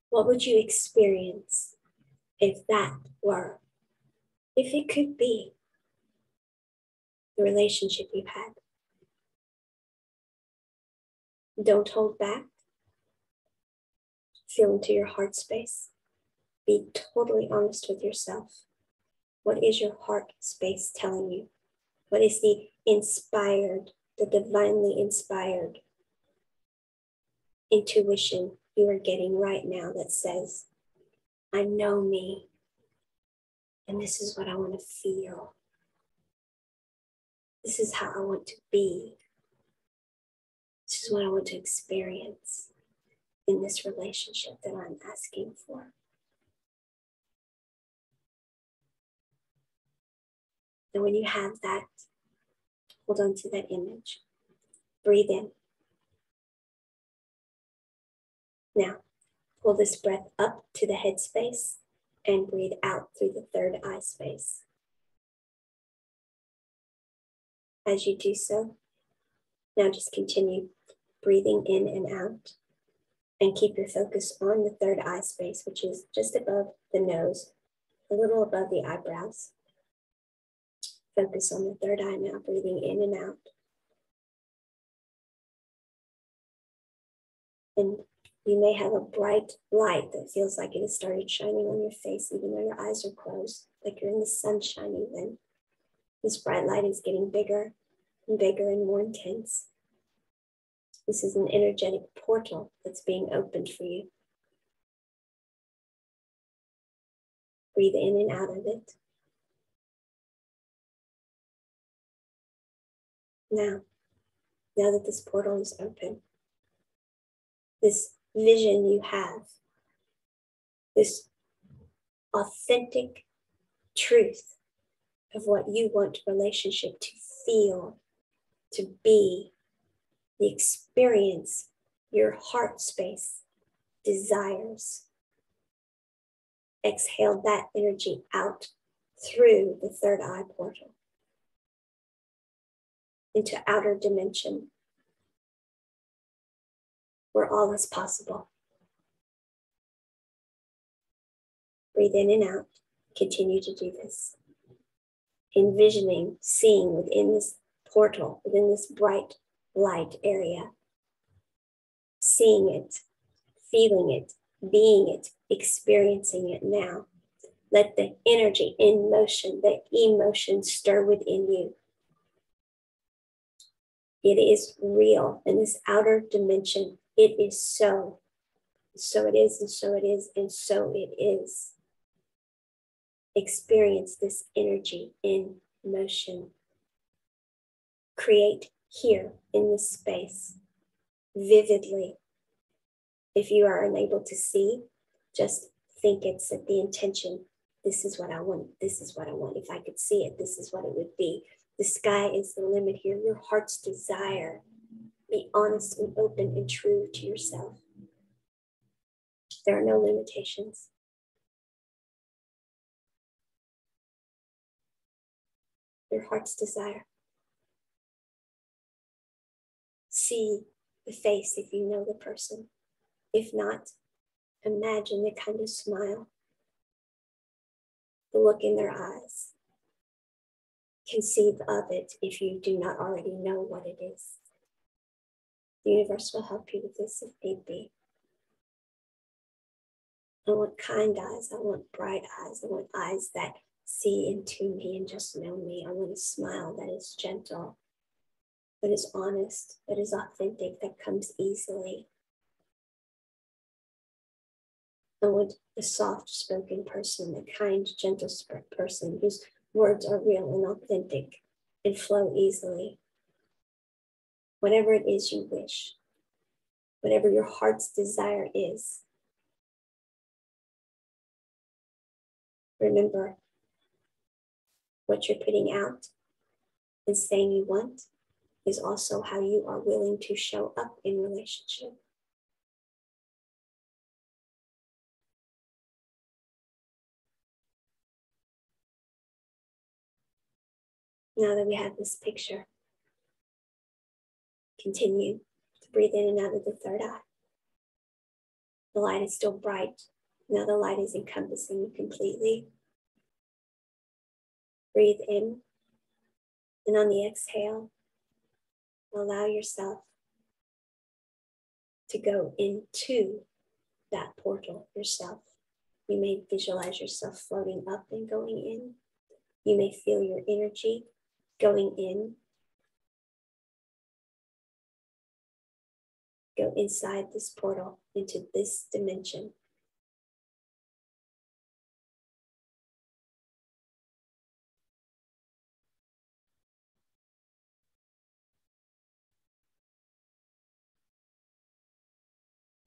What would you experience if that were, if it could be, the relationship you've had? Don't hold back. Feel into your heart space. Be totally honest with yourself. What is your heart space telling you? What is the inspired, the divinely inspired intuition you are getting right now that says, I know me, and this is what I want to feel. This is how I want to be. This is what I want to experience in this relationship that I'm asking for. And when you have that, hold on to that image. Breathe in. Now, pull this breath up to the head space and breathe out through the third eye space. As you do so, now just continue breathing in and out and keep your focus on the third eye space, which is just above the nose, a little above the eyebrows. Focus on the third eye now, breathing in and out. And you may have a bright light that feels like it has started shining on your face, even though your eyes are closed, like you're in the sunshine even. This bright light is getting bigger and bigger and more intense. This is an energetic portal that's being opened for you. Breathe in and out of it. Now that this portal is open, this vision you have, this authentic truth of what you want relationship to feel, to be, the experience your heart space desires. Exhale that energy out through the third eye portal into outer dimension where all is possible. Breathe in and out. Continue to do this. Envisioning, seeing within this portal, within this bright light area, seeing it, feeling it, being it, experiencing it now. Let the energy in motion, the emotion stir within you. It is real in this outer dimension. It is so. So it is, and so it is, and so it is. Experience this energy in motion. Create here in this space vividly. If you are unable to see, just think it, set the intention. This is what I want. This is what I want. If I could see it, this is what it would be. The sky is the limit here. Your heart's desire. Be honest and open and true to yourself. There are no limitations. Your heart's desire. See the face if you know the person. If not, imagine the kind of smile, the look in their eyes. Conceive of it if you do not already know what it is. The universe will help you with this if need be. I want kind eyes. I want bright eyes. I want eyes that see into me and just know me. I want a smile that is gentle, that is honest, that is authentic, that comes easily. I want a soft-spoken person, a kind, gentle person whose words are real and authentic and flow easily. Whatever it is you wish, whatever your heart's desire is, remember what you're putting out and saying you want is also how you are willing to show up in relationship. Now that we have this picture, continue to breathe in and out of the third eye. The light is still bright. Now the light is encompassing you completely. Breathe in, and on the exhale, allow yourself to go into that portal yourself. You may visualize yourself floating up and going in. You may feel your energy going in. Go inside this portal into this dimension.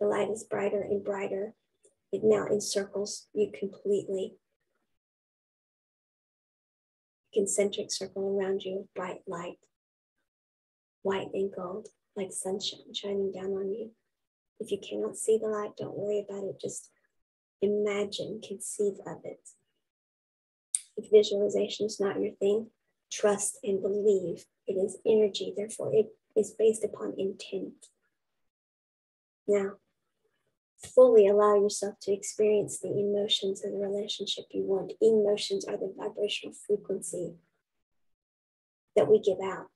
The light is brighter and brighter. It now encircles you completely. concentric circle around you of bright light, white and gold, like sunshine shining down on you. If you cannot see the light, don't worry about it. Just imagine, conceive of it. If visualization is not your thing, trust and believe. It is energy, therefore it is based upon intent. Now, fully allow yourself to experience the emotions of the relationship you want. Emotions are the vibrational frequency that we give out.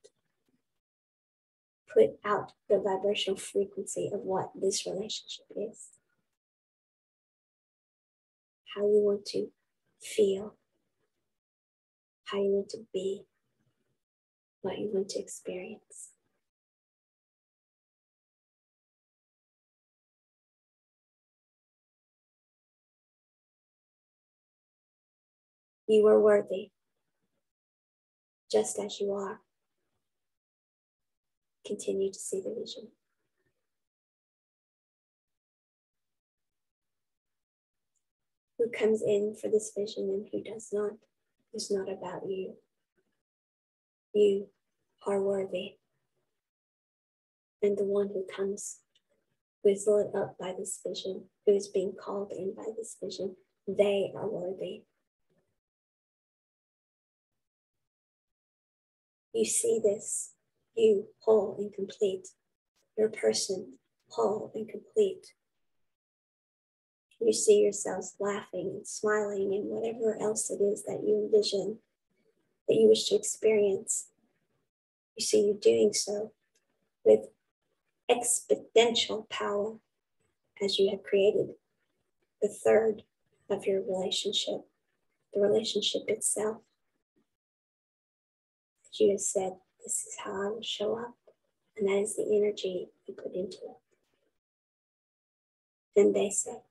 Put out the vibrational frequency of what this relationship is. How you want to feel. How you want to be. What you want to experience. You are worthy, just as you are. Continue to see the vision. Who comes in for this vision and who does not is not about you. You are worthy. And the one who comes, who is lit up by this vision, who is being called in by this vision, they are worthy. You see this, you whole and complete, your person whole and complete. You see yourselves laughing and smiling and whatever else it is that you envision, that you wish to experience. You see you doing so with exponential power as you have created the third of your relationship, the relationship itself. As you have said, this is how I will show up, and that is the energy you put into it. And they said,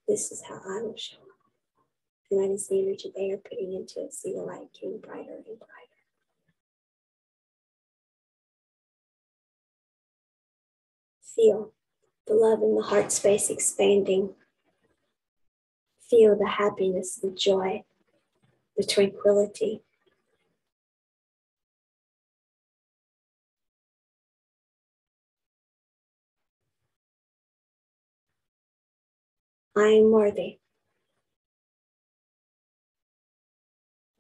this is how I will show up, and that is the energy they are putting into it. See the light getting brighter and brighter. Feel the love in the heart space expanding. Feel the happiness, the joy, the tranquility. I am worthy.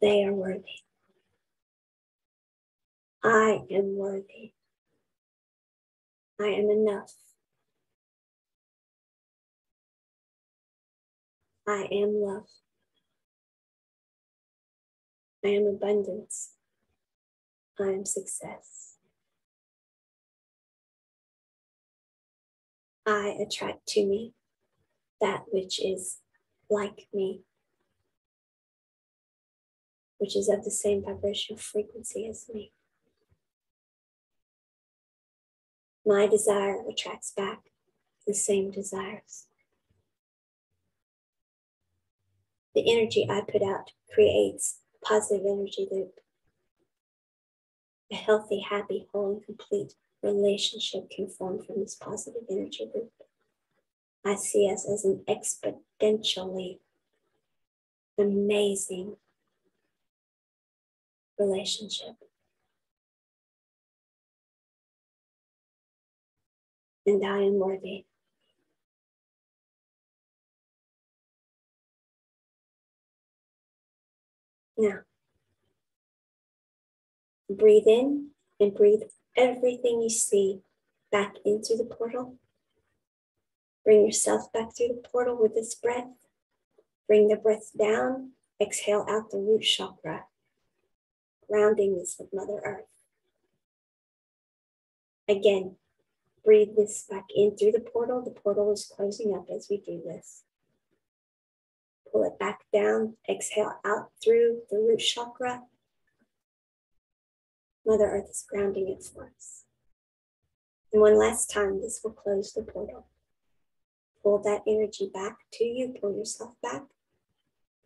They are worthy. I am worthy. I am enough. I am love. I am abundance. I am success. I attract to me that which is like me, which is of the same vibrational frequency as me. My desire attracts back the same desires. The energy I put out creates a positive energy loop. A healthy, happy, whole, and complete relationship can form from this positive energy loop. I see us as an exponentially amazing relationship. And I am worthy. Now, breathe in and breathe everything you see back into the portal. Bring yourself back through the portal with this breath. Bring the breath down. Exhale out the root chakra, grounding this with Mother Earth. Again, breathe this back in through the portal. The portal is closing up as we do this. Pull it back down. Exhale out through the root chakra. Mother Earth is grounding it for us. And one last time, this will close the portal. Pull that energy back to you. Pull yourself back.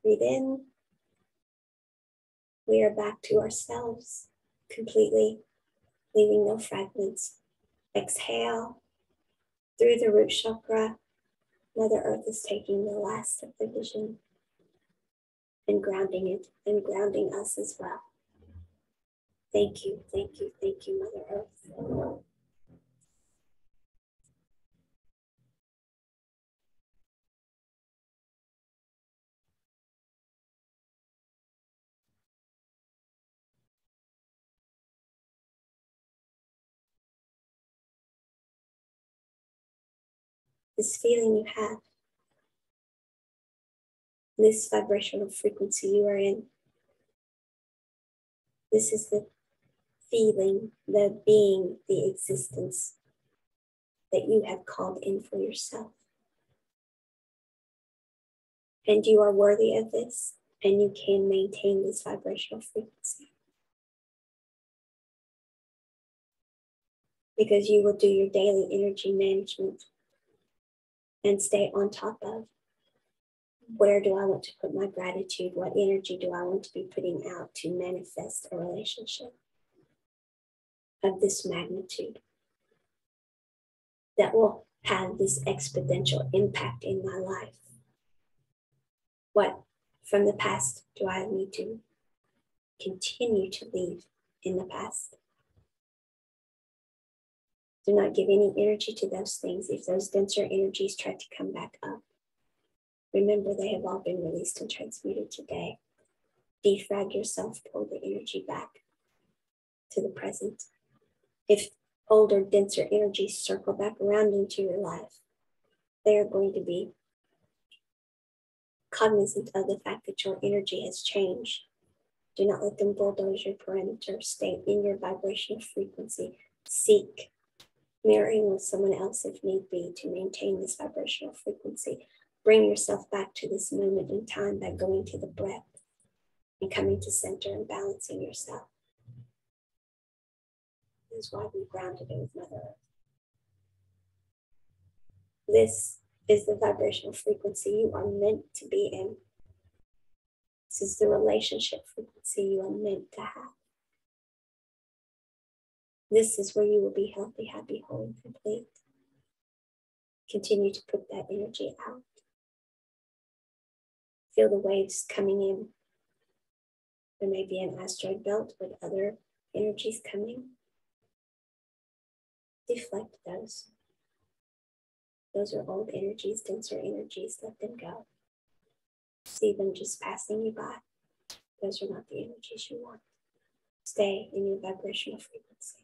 Breathe in. We are back to ourselves completely, leaving no fragments. Exhale through the root chakra. Mother Earth is taking the last of the vision and grounding it and grounding us as well. Thank you, thank you, thank you, Mother Earth. This feeling you have, this vibrational frequency you are in, this is the feeling, the being, the existence that you have called in for yourself. And you are worthy of this, and you can maintain this vibrational frequency. Because you will do your daily energy management and stay on top of where do I want to put my gratitude? What energy do I want to be putting out to manifest a relationship of this magnitude that will have this exponential impact in my life? What from the past do I need to continue to leave in the past? Do not give any energy to those things. If those denser energies try to come back up, remember they have all been released and transmuted today. Defrag yourself, pull the energy back to the present. If older, denser energies circle back around into your life, they are going to be cognizant of the fact that your energy has changed. Do not let them bulldoze your perimeter. Stay in your vibrational frequency. Seek marrying with someone else if need be to maintain this vibrational frequency. Bring yourself back to this moment in time by going to the breath and coming to center and balancing yourself. This is why we grounded it with Mother Earth. This is the vibrational frequency you are meant to be in. This is the relationship frequency you are meant to have. This is where you will be healthy, happy, whole, and complete. Continue to put that energy out. Feel the waves coming in. There may be an asteroid belt with other energies coming. Deflect those. Those are old energies, denser energies. Let them go. See them just passing you by. Those are not the energies you want. Stay in your vibrational frequency.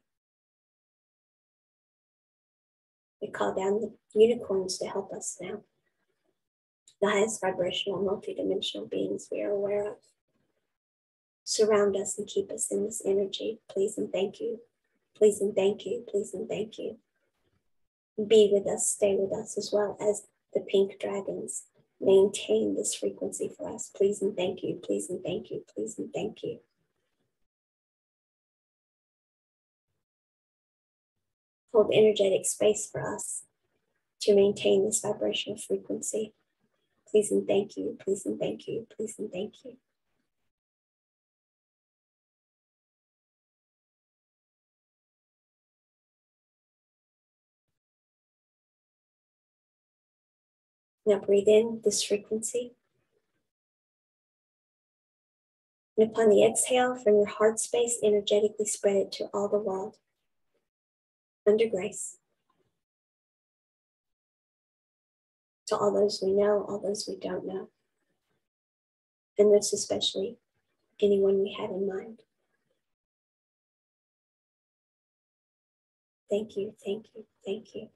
We call down the unicorns to help us now. The highest vibrational, multidimensional beings we are aware of. Surround us and keep us in this energy. Please and thank you. Please and thank you. Please and thank you. Be with us, stay with us, as well as the pink dragons. Maintain this frequency for us. Please and thank you. Please and thank you. Please and thank you. Hold energetic space for us to maintain this vibrational frequency. Please and thank you. Please and thank you. Please and thank you. Now breathe in this frequency. And upon the exhale from your heart space, energetically spread it to all the world. Under grace. To all those we know, all those we don't know. And most especially anyone we had in mind. Thank you, thank you, thank you.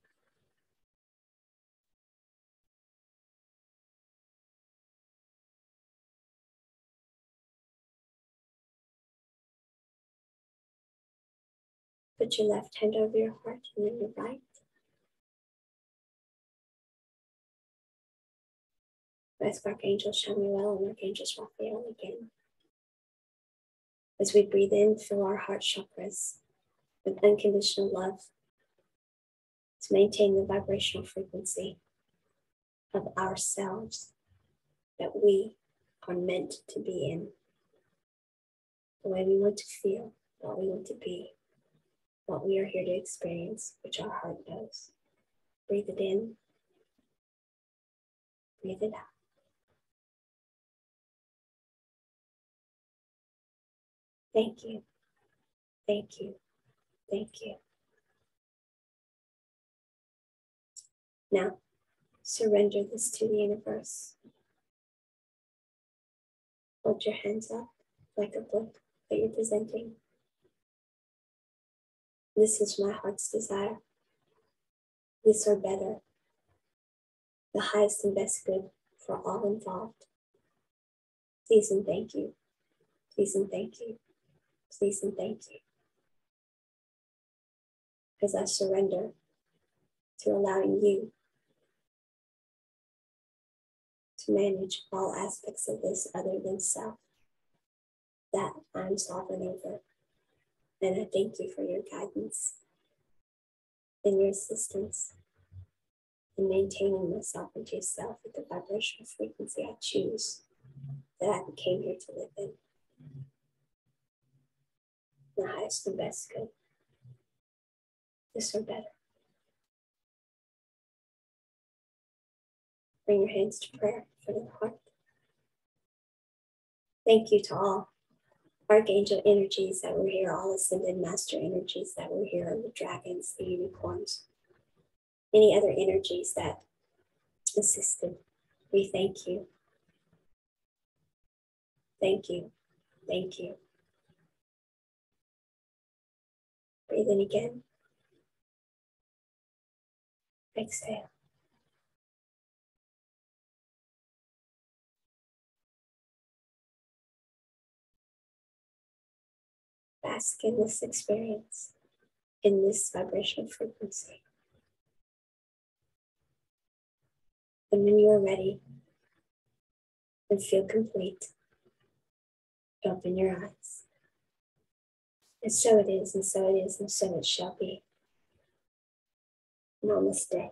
Put your left hand over your heart and then your right. Ask Archangel Chamuel and Archangel Raphael again. As we breathe in, fill our heart chakras with unconditional love to maintain the vibrational frequency of ourselves that we are meant to be in. The way we want to feel, what we want to be, what we are here to experience, which our heart knows. Breathe it in, breathe it out. Thank you. Thank you. Thank you. Now, surrender this to the universe. Hold your hands up like a book that you're presenting. This is my heart's desire. This or better. The highest and best good for all involved. Please and thank you. Please and thank you. Please and thank you. As I surrender to allowing you to manage all aspects of this other than self that I'm sovereign over. And I thank you for your guidance and your assistance in maintaining my sovereignty of self at the vibrational frequency I choose that I came here to live in. The highest and best good. This or better. Bring your hands to prayer for the heart. Thank you to all archangel energies that were here, all ascended master energies that were here, the dragons, the unicorns, any other energies that assisted. We thank you. Thank you. Thank you. Breathe in again. Exhale. Bask in this experience, in this vibrational frequency. And when you are ready and feel complete, open your eyes. And so it is, and so it is, and so it shall be. Namaste.